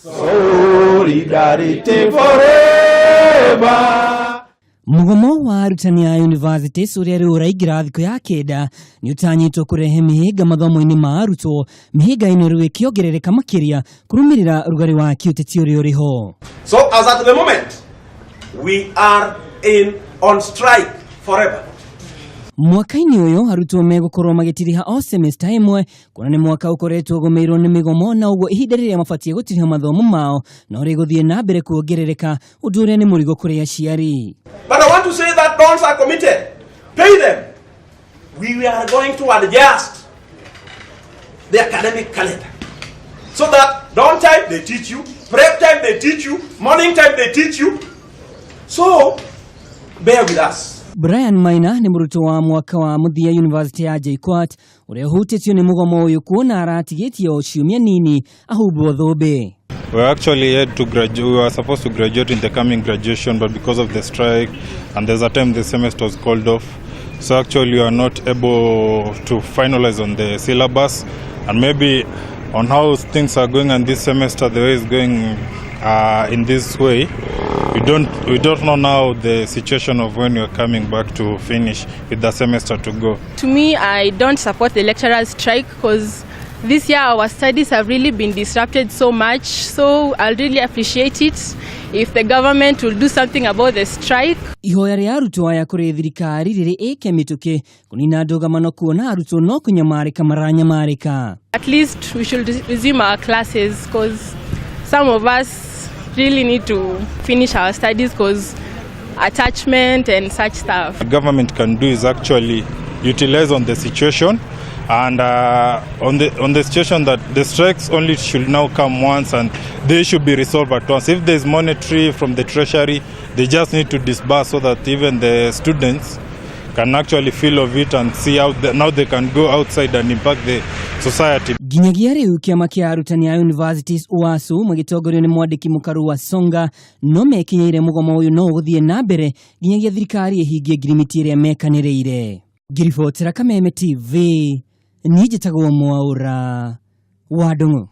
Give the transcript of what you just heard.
Solidarity forever. Mugomo wa arutani a universities uria ri uraingira thiku ya kenda ni utanyitwo kurehe mihiga mathomo-ini ma Arutwo mihiga-ini ri kiongerereka makiria kurumirira urugari wa kiuteti uria uriho. So as at the moment we are on strike forever. Mwaka-ini uyu Arutwo megukorwo magitiriha o semester imwe kuona ni mwaka ukoretwo ugomeirwo ni migomo na uguo ihinda riria mabatie gutiriha mathomo mao no riguthii nambere kuongerereka undu uria ni murigo kuri aciari. But I want to say that loans are committed. Pay them. We are going to adjust the academic calendar so that dawn time they teach you, prep time they teach you, morning time they teach you. So bear with us. Brian Maina ni murutwo wa mwaka wa muthia University ya JKUAT uria hutitio ni mugomo uyu kuona aratigetio ciumia nini ahubwo thumbi. We actually had to graduate. We were supposed to graduate in the coming graduation, but because of the strike and there's a time the semester was called off, so actually we are not able to finalize on the syllabus, and maybe on how things are going on this semester, the way it's going in this way. We don't know now the situation of when you're coming back to finish with the semester to go. To me, I don't support the lecturers' strike because this year our studies have really been disrupted so much. So I'll really appreciate it if the government will do something about the strike. Ihoya ria Arutwo aya kuri thirikari riri ikemituke kunina ndugamano kuona Arutwo no kunyamarika maranyamarika. At least we should resume our classes because some of us really need to finish our studies because attachment and such stuff. The government can do is actually utilize on the situation and on the situation that the strikes only should now come once and they should be resolved at once. If there's monetary from the treasury, they just need to disburse so that even the students can actually feel of it and see how now they can go outside and impact the society. Ginyagia riu kiama kia arutani a universities UASU magitongorio ni mwandiki mukaru wa Songa no mekinyeire mugomo uyu no guthii nambere ginyagia thirikari ihingie ngirimiti iria mekanireire. Ngiribotera Kameme TV, ni njitagwo Mwaura wa Ndung'u.